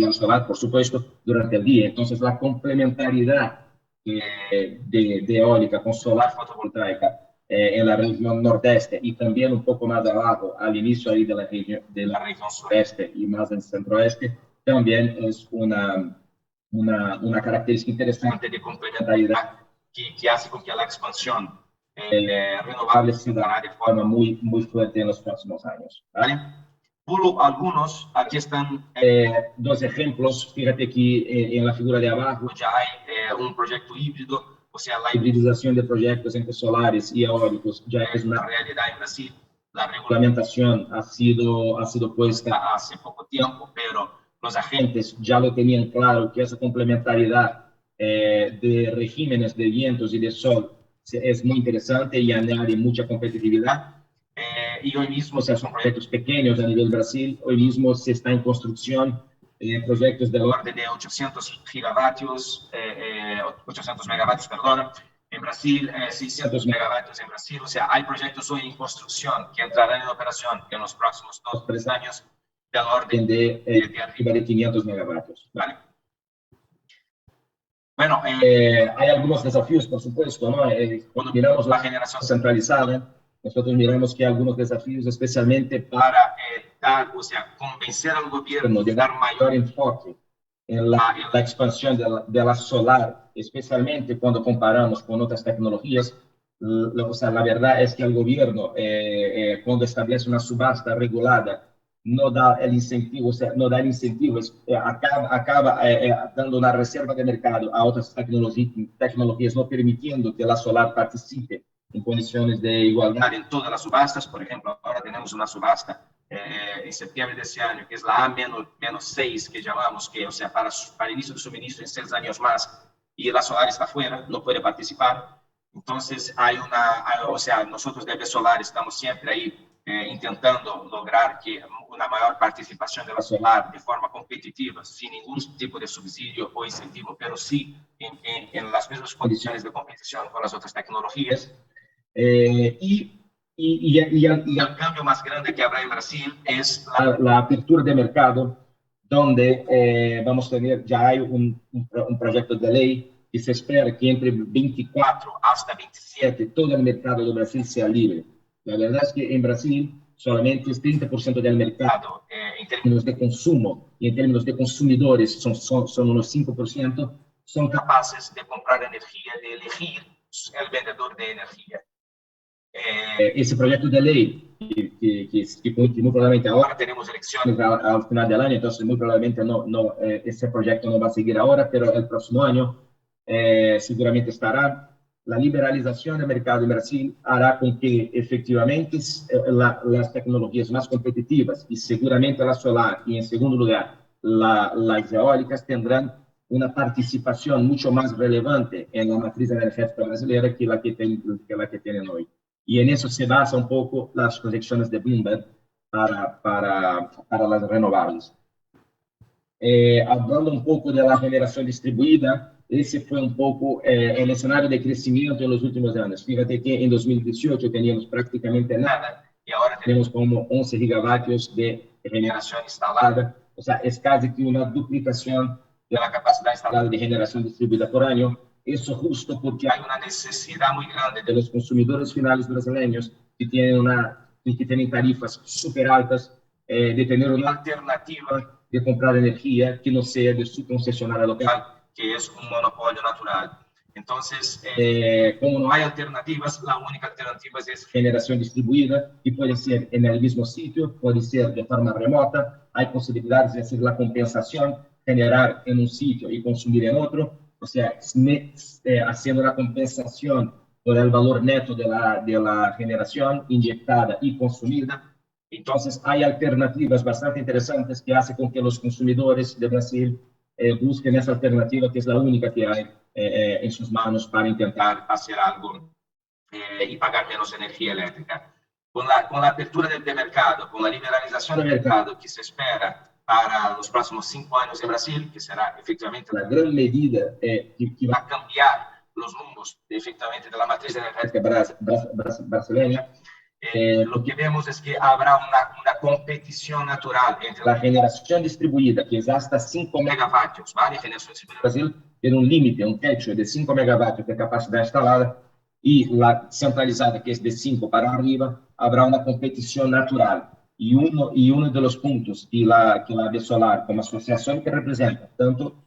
el solar, por supuesto, durante el día. Entonces, la complementariedad de eólica con solar fotovoltaica en la región nordeste y también un poco más abajo, al inicio ahí de la región sureste y más en el centroeste, también es una característica interesante de complementariedad que hace con que la expansión renovable se dará de forma muy fuerte en los próximos años, ¿vale? Por algunos, aquí están dos ejemplos. Fíjate que en la figura de abajo ya hay un proyecto híbrido, o sea, la hibridización de proyectos entre solares y eólicos ya es una realidad en Brasil. La regulamentación ha sido puesta hace poco tiempo, pero los agentes ya lo tenían claro, que esa complementariedad de regímenes de vientos y de sol es muy interesante y añade mucha competitividad. Y hoy mismo, o sea, son proyectos pequeños a nivel Brasil, hoy mismo se está en construcción proyectos del orden de 800 megavatios, perdón, en Brasil, 600 megavatios en Brasil. O sea, hay proyectos hoy en construcción que entrarán en operación en los próximos 2-3 años del orden de arriba de 500 megavatios. ¿Vale? Bueno, hay algunos desafíos, por supuesto, ¿no? Cuando miramos la generación centralizada, nosotros miramos que hay algunos desafíos, especialmente para dar, o sea, convencer al gobierno de dar mayor enfoque en la expansión de la solar, especialmente cuando comparamos con otras tecnologías. O sea, la verdad es que el gobierno, cuando establece una subasta regulada, no da el incentivo, o sea, no da el incentivo, acaba dando una reserva de mercado a otras tecnologías, no permitiendo que la solar participe en condiciones de igualdad en todas las subastas. Por ejemplo, ahora tenemos una subasta en septiembre de este año, que es la A-6, que llamamos, que, o sea, para inicio de suministro en 6 años más, y la solar está fuera, no puede participar. Entonces, o sea, nosotros de Solar estamos siempre ahí intentando lograr que una mayor participación de la solar de forma competitiva, sin ningún tipo de subsidio o incentivo, pero sí en las mismas condiciones de competición con las otras tecnologías. Y el cambio más grande que habrá en Brasil es la apertura de mercado, donde vamos a tener, ya hay un proyecto de ley que se espera que entre 24 hasta 27 todo el mercado de Brasil sea libre. La verdad es que en Brasil solamente el 30% del mercado en términos de consumo y en términos de consumidores son unos 5%, son capaces de comprar energía, de elegir el vendedor de energía. Ese proyecto de ley, que muy probablemente ahora tenemos elecciones al final del año, entonces muy probablemente ese proyecto no va a seguir ahora, pero el próximo año seguramente estará. La liberalización del mercado en Brasil hará con que efectivamente las tecnologías más competitivas, y seguramente la solar, y en segundo lugar las eólicas, tendrán una participación mucho más relevante en la matriz energética brasileña que la que tienen hoy. Y en eso se basa un poco las proyecciones de Bloomberg para las renovables. Hablando un poco de la generación distribuida, ese fue un poco el escenario de crecimiento en los últimos años. Fíjate que en 2018 teníamos prácticamente nada y ahora tenemos como 11 gigavatios de generación instalada. O sea, es casi que una duplicación de la capacidad instalada de generación distribuida por año. Eso justo porque hay una necesidad muy grande de los consumidores finales brasileños que tienen tarifas súper altas, de tener una alternativa de comprar energía que no sea de su concesionaria local, que es un monopolio natural. Entonces, como no hay alternativas, la única alternativa es generación distribuida, y puede ser en el mismo sitio, puede ser de forma remota. Hay posibilidades de hacer la compensación, generar en un sitio y consumir en otro, o sea, haciendo la compensación por el valor neto de la generación inyectada y consumida. Entonces, hay alternativas bastante interesantes que hacen con que los consumidores de Brasil busquen esa alternativa, que es la única que hay en sus manos para intentar hacer algo y pagar menos energía eléctrica. Con la apertura del mercado, con la liberalización del mercado que se espera para los próximos 5 años en Brasil, que será efectivamente la gran medida que va a cambiar los rumbos efectivamente de la matriz energética brasileña, lo que vemos es que habrá una competición natural entre la generación distribuida, que es hasta 5 megavatios, ¿vale? Generación distribuida en Brasil tiene un límite, un techo de 5 megavatios de capacidad instalada, y la centralizada, que es de 5 para arriba. Habrá una competición natural. Y uno de los puntos que la Solar, como asociación que representa tanto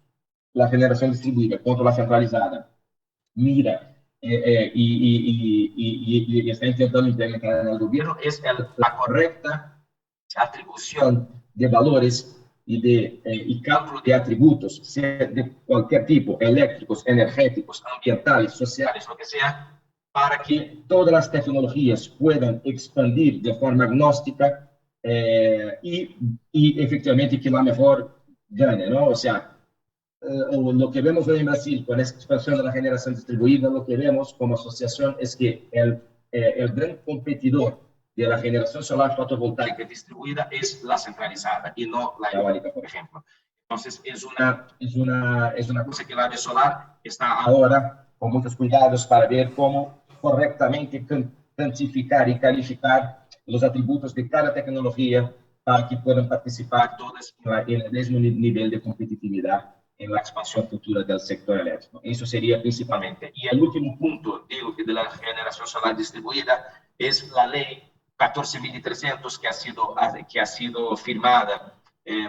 la generación distribuida como la centralizada, mira y está intentando implementar en el gobierno, es la correcta atribución de valores y cálculo de atributos, sea de cualquier tipo, eléctricos, energéticos, ambientales, sociales, lo que sea, para que todas las tecnologías puedan expandir de forma agnóstica y efectivamente que la mejor gane, ¿no? O sea, lo que vemos hoy en Brasil con esta expansión de la generación distribuida, lo que vemos como asociación es que el gran competidor de la generación solar fotovoltaica distribuida es la centralizada y no la eólica, por ejemplo. Entonces, es una cosa que la Solar está ahora con muchos cuidados para ver cómo correctamente cuantificar y calificar los atributos de cada tecnología para que puedan participar todas en el mismo nivel de competitividad en la expansión futura del sector eléctrico. Eso sería principalmente. Y el último punto, digo, que de la generación solar distribuida es la ley 14.300 que ha sido firmada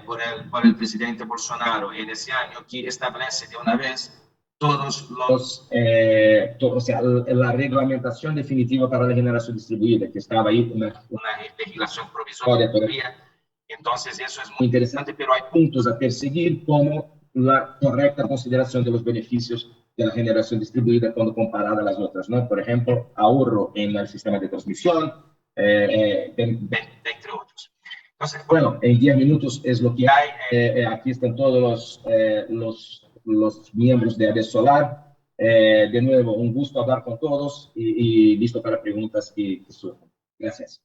por el presidente Bolsonaro en ese año, que establece de una vez o sea, la reglamentación definitiva para la generación distribuida, que estaba ahí una legislación provisoria todavía. Entonces, eso es muy interesante, pero hay puntos a perseguir, como la correcta consideración de los beneficios de la generación distribuida cuando comparada a las otras, ¿no? Por ejemplo, ahorro en el sistema de transmisión, entre otros. Entonces, bueno, en 10 minutos es lo que hay. Aquí están todos los miembros de ADES Solar. De nuevo, un gusto hablar con todos y listo para preguntas que surjan. Gracias.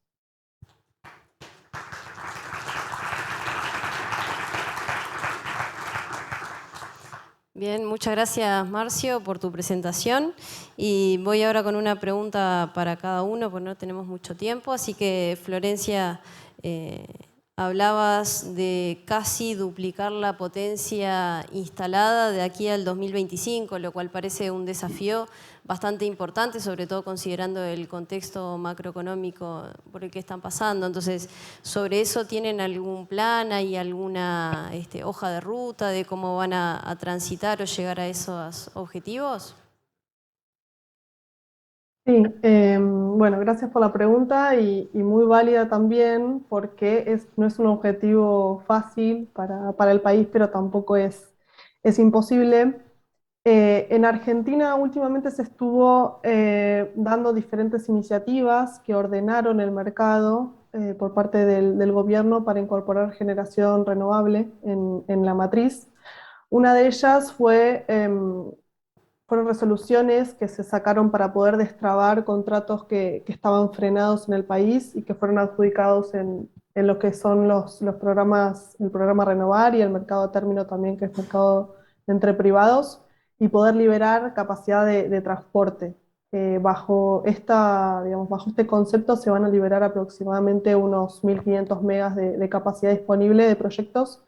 Bien, muchas gracias, Marcio, por tu presentación. Y voy ahora con una pregunta para cada uno, porque no tenemos mucho tiempo. Así que, Florencia, hablabas de casi duplicar la potencia instalada de aquí al 2025, lo cual parece un desafío bastante importante, sobre todo considerando el contexto macroeconómico por el que están pasando. Entonces, ¿sobre eso tienen algún plan? ¿Hay alguna hoja de ruta de cómo van a transitar o llegar a esos objetivos? Sí, bueno, gracias por la pregunta y muy válida también, porque no es un objetivo fácil para el país, pero tampoco es imposible. En Argentina últimamente se estuvo dando diferentes iniciativas que ordenaron el mercado por parte del gobierno para incorporar generación renovable en la matriz. Una de ellas fueron resoluciones que se sacaron para poder destrabar contratos que estaban frenados en el país y que fueron adjudicados en lo que son los programas, el programa Renovar y el mercado a término también, que es mercado entre privados, y poder liberar capacidad de transporte. Bajo este concepto se van a liberar aproximadamente unos 1.500 megas de capacidad disponible de proyectos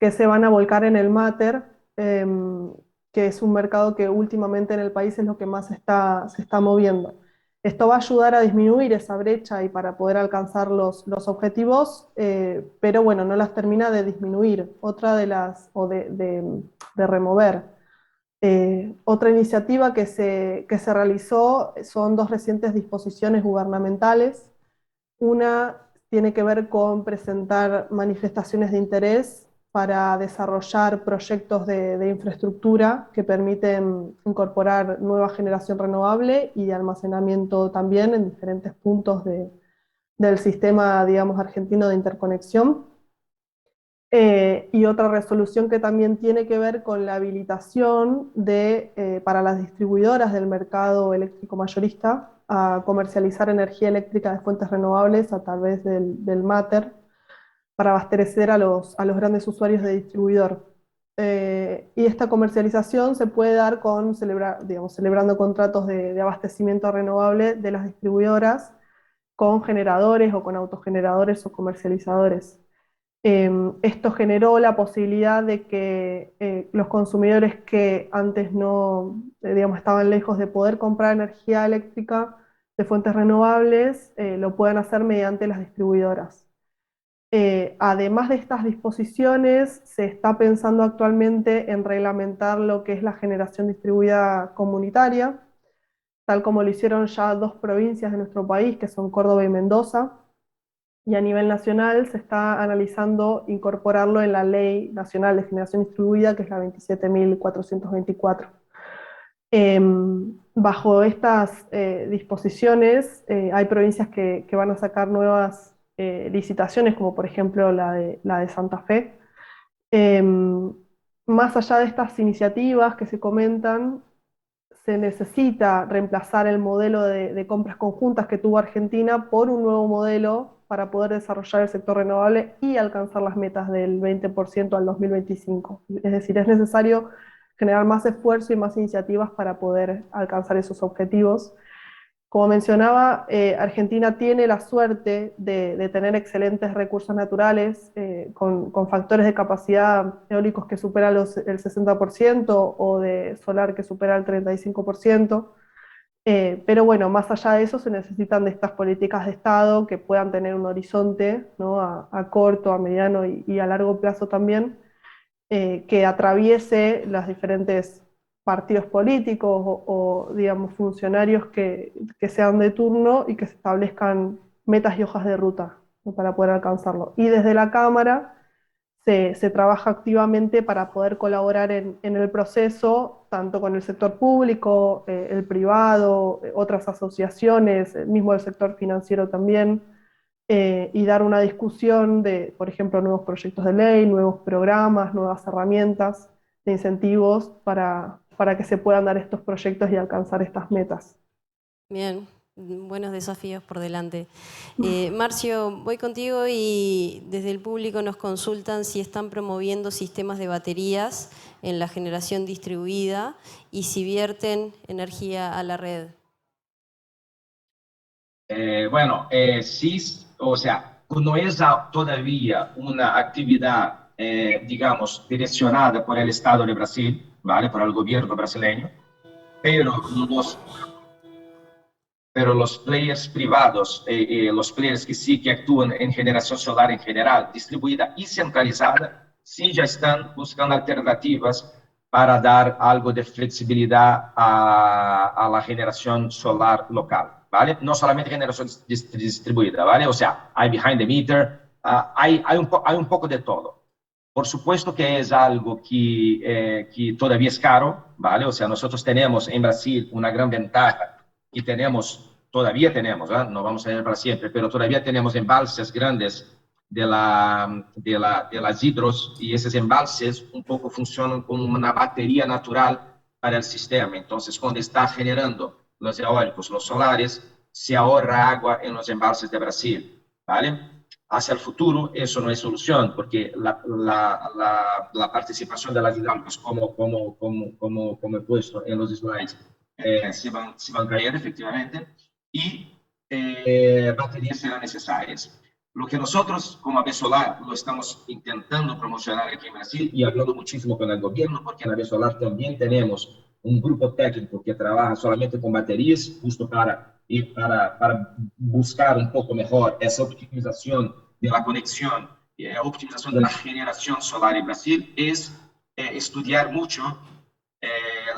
que se van a volcar en el Mater, que es un mercado que últimamente en el país es lo que más se está moviendo. Esto va a ayudar a disminuir esa brecha y para poder alcanzar los objetivos, pero bueno, no las termina de disminuir, de remover. Otra iniciativa que se realizó son dos recientes disposiciones gubernamentales. Una tiene que ver con presentar manifestaciones de interés para desarrollar proyectos de infraestructura que permiten incorporar nueva generación renovable y de almacenamiento también en diferentes puntos del sistema, digamos, argentino de interconexión. Y otra resolución que también tiene que ver con la habilitación para las distribuidoras del mercado eléctrico mayorista a comercializar energía eléctrica de fuentes renovables a través del Mater para abastecer a los grandes usuarios de distribuidor. Y esta comercialización se puede dar celebrando contratos de abastecimiento renovable de las distribuidoras con generadores o con autogeneradores o comercializadores. Esto generó la posibilidad de que los consumidores que antes no, estaban lejos de poder comprar energía eléctrica de fuentes renovables, lo puedan hacer mediante las distribuidoras. Además de estas disposiciones, se está pensando actualmente en reglamentar lo que es la generación distribuida comunitaria, tal como lo hicieron ya dos provincias de nuestro país, que son Córdoba y Mendoza, y a nivel nacional se está analizando incorporarlo en la Ley Nacional de Generación Distribuida, que es la 27.424. Bajo estas disposiciones hay provincias que van a sacar nuevas licitaciones, como por ejemplo la de Santa Fe. Más allá de estas iniciativas que se comentan, se necesita reemplazar el modelo de compras conjuntas que tuvo Argentina por un nuevo modelo para poder desarrollar el sector renovable y alcanzar las metas del 20% al 2025. Es decir, es necesario generar más esfuerzo y más iniciativas para poder alcanzar esos objetivos. Como mencionaba, Argentina tiene la suerte de tener excelentes recursos naturales con factores de capacidad eólicos que superan el 60% o de solar que supera el 35%. Pero bueno, más allá de eso se necesitan de estas políticas de Estado que puedan tener un horizonte, ¿no? a corto, a mediano y a largo plazo también, que atraviese los diferentes partidos políticos digamos, funcionarios que sean de turno y que se establezcan metas y hojas de ruta, ¿no? para poder alcanzarlo. Y desde la Cámara se trabaja activamente para poder colaborar en el proceso, tanto con el sector público, el privado, otras asociaciones, mismo el sector financiero también, y dar una discusión de, por ejemplo, nuevos proyectos de ley, nuevos programas, nuevas herramientas de incentivos para que se puedan dar estos proyectos y alcanzar estas metas. Bien, buenos desafíos por delante. Marcio, voy contigo y desde el público nos consultan si están promoviendo sistemas de baterías en la generación distribuida y si vierten energía a la red. Bueno, sí, o sea, no es todavía una actividad, digamos, direccionada por el Estado de Brasil, ¿vale? Por el gobierno brasileño, pero los players privados, los players que sí que actúan en generación solar en general, distribuida y centralizada, sí ya están buscando alternativas para dar algo de flexibilidad a la generación solar local, ¿vale? No solamente generación distribuida, ¿vale? O sea, hay behind the meter, hay un poco de todo. Por supuesto que es algo que todavía es caro, ¿vale? O sea, nosotros tenemos en Brasil una gran ventaja y todavía tenemos, ¿eh? No vamos a ir para siempre, pero todavía tenemos embalses grandes de las hidros y esos embalses un poco funcionan como una batería natural para el sistema. Entonces, cuando está generando los eólicos, los solares, se ahorra agua en los embalses de Brasil, ¿vale? Hacia el futuro eso no es solución porque la participación de las hidráulicas, como he puesto en los slides, se van a caer efectivamente y baterías serán necesarias. Lo que nosotros como AB Solar lo estamos intentando promocionar aquí en Brasil y hablando muchísimo con el gobierno, porque en AB Solar también tenemos un grupo técnico que trabaja solamente con baterías, justo para buscar un poco mejor esa optimización de la conexión, optimización de la generación solar en Brasil, es estudiar mucho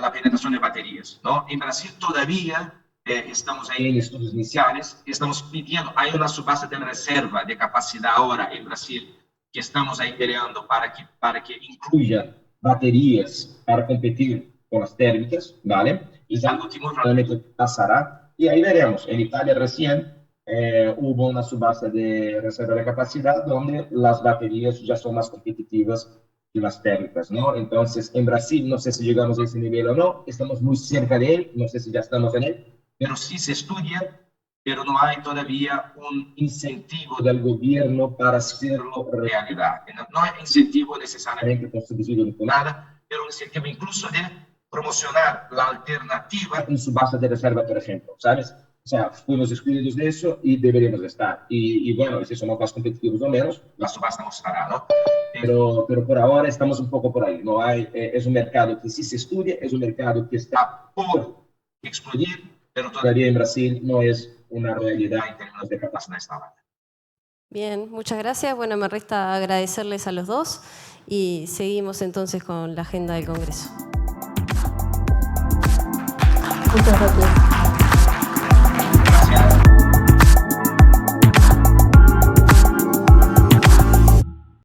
la penetración de baterías, ¿no? En Brasil todavía estamos ahí en estudios iniciales, estamos pidiendo, hay una subasta de reserva de capacidad ahora en Brasil que estamos ahí peleando para que incluya baterías para competir con las térmicas, ¿vale? Es algo que muy probablemente pasará y ahí veremos. En Italia recién hubo una subasta de reserva de capacidad donde las baterías ya son más competitivas que las térmicas, ¿no? Entonces, en Brasil, no sé si llegamos a ese nivel o no, estamos muy cerca de él, no sé si ya estamos en él, pero sí se estudia, pero no hay todavía un incentivo del gobierno para hacerlo realidad. No hay incentivo necesariamente con subsidio ni con nada, pero un incentivo incluso de promocionar la alternativa en su base de reserva, por ejemplo, ¿sabes? O sea, fuimos excluidos de eso y deberíamos estar. Y bueno, si somos más competitivos o menos, la subasta mostrará, ¿no? Pero por ahora estamos un poco por ahí. No hay, es un mercado que sí se estudia, es un mercado que está por explodir, pero todavía en Brasil no es una realidad en términos de capacidad instalada. Bien, muchas gracias. Bueno, me resta agradecerles a los dos y seguimos entonces con la agenda del Congreso. Muchas gracias.